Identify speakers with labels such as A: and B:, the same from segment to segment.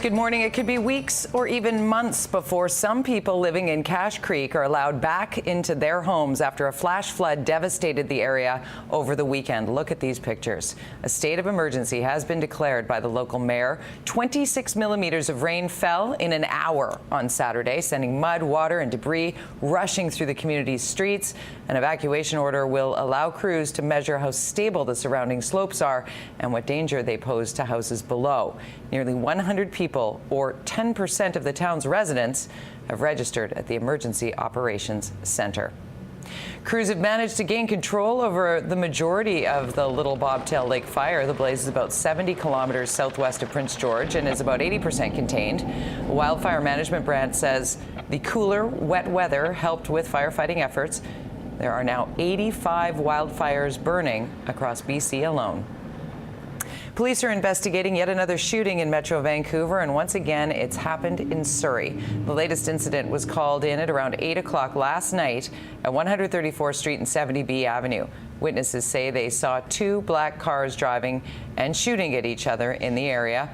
A: Good morning. It could be weeks or even months before some people living in Cache Creek are allowed back into their homes after a flash flood devastated the area over the weekend. Look at these pictures. A state of emergency has been declared by the local mayor. 26 millimeters of rain fell in an hour on Saturday, sending mud, water and debris rushing through the community's streets. An evacuation order will allow crews to measure how stable the surrounding slopes are and what danger they pose to houses below. Nearly 100 people, or 10% of the town's residents, have registered at the Emergency Operations Center. Crews have managed to gain control over the majority of the Little Bobtail Lake fire. The blaze is about 70 kilometers southwest of Prince George and is about 80% contained. A wildfire management branch says the cooler, wet weather helped with firefighting efforts. There are now 85 wildfires burning across BC alone. Police are investigating yet another shooting in Metro Vancouver, and once again, it's happened in Surrey. The latest incident was called in at around 8 o'clock last night at 134th Street and 70B Avenue. Witnesses say they saw two black cars driving and shooting at each other in the area.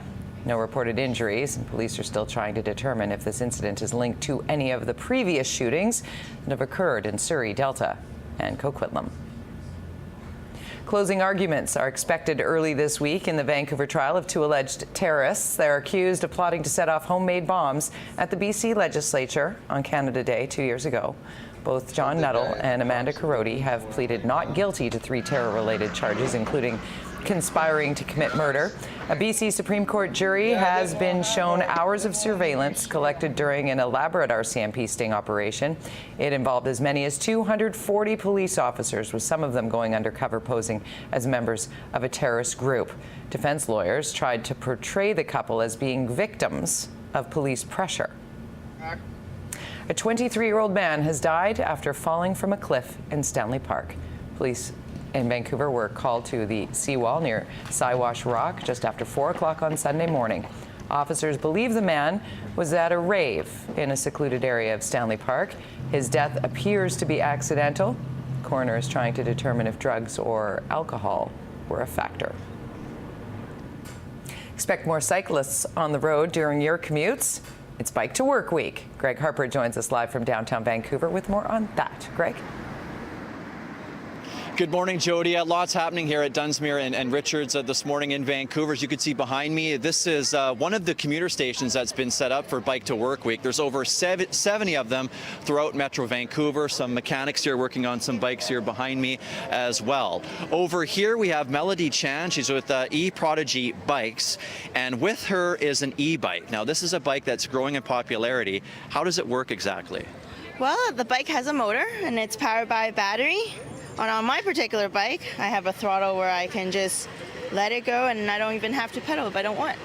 A: No reported injuries, and police are still trying to determine if this incident is linked to any of the previous shootings that have occurred in Surrey, Delta, and Coquitlam. Closing arguments are expected early this week in the Vancouver trial of two alleged terrorists. They're accused of plotting to set off homemade bombs at the BC legislature on Canada Day 2 years ago. Both John Nuttall and Amanda Carodi have pleaded not guilty to 3 terror-related charges, including conspiring to commit murder. A BC Supreme Court jury has been shown hours of surveillance collected during an elaborate RCMP sting operation. It involved as many as 240 police officers, with some of them going undercover posing as members of a terrorist group. Defense lawyers tried to portray the couple as being victims of police pressure. A 23-year-old man has died after falling from a cliff in Stanley Park. Police in Vancouver were called to the seawall near Siwash Rock just after 4 o'clock on Sunday morning. Officers believe the man was at a rave in a secluded area of Stanley Park. His death appears to be accidental. The coroner is trying to determine if drugs or alcohol were a factor. Expect more cyclists on the road during your commutes. It's Bike to Work Week. Greg Harper joins us live from downtown Vancouver with more on that. Greg?
B: Good morning, Jody. Lots happening here at Dunsmuir and Richards this morning in Vancouver. As you can see behind me, this is one of the commuter stations that's been set up for Bike to Work Week. There's over 70 of them throughout Metro Vancouver. Some mechanics here working on some bikes here behind me as well. Over here we have Melody Chan. She's with E-Prodigy Bikes, and with her is an e-bike. Now, this is a bike that's growing in popularity. How does it work exactly?
C: Well, the bike has a motor and it's powered by a battery. On my particular bike, I have a throttle where I can just let it go and I don't even have to pedal if I don't want.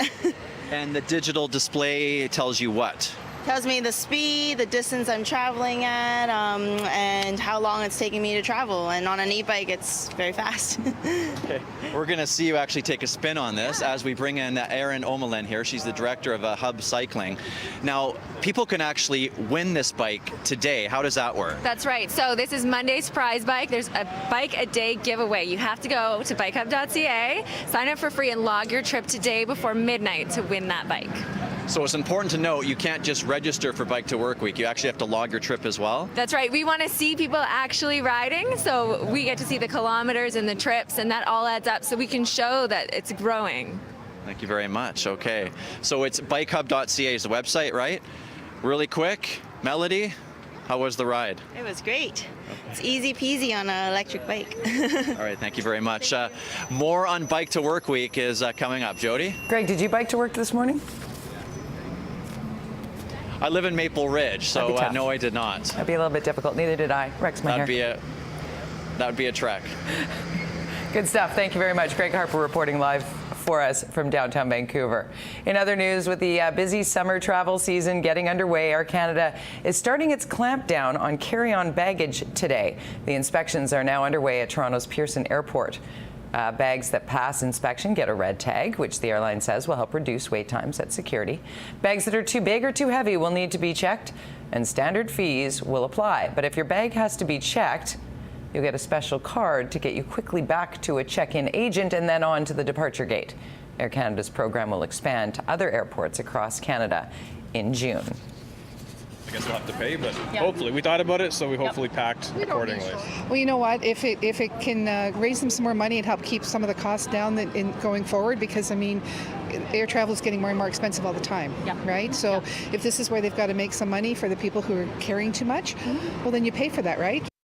B: And the digital display tells you what?
C: Tells me the speed, the distance I'm traveling at, and how long it's taking me to travel. And on an e-bike, it's very fast.
B: Okay. We're going to see you actually take a spin on this as we bring in Erin Omelin here. She's the director of Hub Cycling. Now, people can actually win this bike today. How does that work?
D: That's right. So this is Monday's prize bike. There's a bike a day giveaway. You have to go to bikehub.ca, sign up for free, and log your trip today before midnight to win that bike.
B: So it's important to note you can't just register for Bike to Work Week. You actually have to log your trip as well.
D: That's right. We want to see people actually riding, so we get to see the kilometers and the trips, and that all adds up so we can show that it's growing.
B: Thank you very much. Okay. So it's bikehub.ca is the website, right? Really quick. Melody, how was the ride?
C: It was great. It's easy peasy on an electric bike.
B: All right. Thank you very much. More on Bike to Work Week is coming up. Jody?
A: Greg, did you bike to work this morning?
B: I live in Maple Ridge, so no, I did not.
A: That'd be a little bit difficult. Neither did I. Rex my hair.
B: That would be a trek.
A: Good stuff. Thank you very much. Greg Harper reporting live for us from downtown Vancouver. In other news, with the busy summer travel season getting underway, Air Canada is starting its clampdown on carry-on baggage today. The inspections are now underway at Toronto's Pearson Airport. Bags that pass inspection get a red tag, which the airline says will help reduce wait times at security. Bags that are too big or too heavy will need to be checked, and standard fees will apply. But if your bag has to be checked, you'll get a special card to get you quickly back to a check-in agent and then on to the departure gate. Air Canada's program will expand to other airports across Canada in June.
E: I guess we'll have to pay, but hopefully. We thought about it, so we hopefully packed accordingly.
F: Well, you know what? If it can raise them some more money and help keep some of the costs down in going forward, because, I mean, air travel is getting more and more expensive all the time, right? So if this is where they've got to make some money for the people who are carrying too much, well, then you pay for that, right?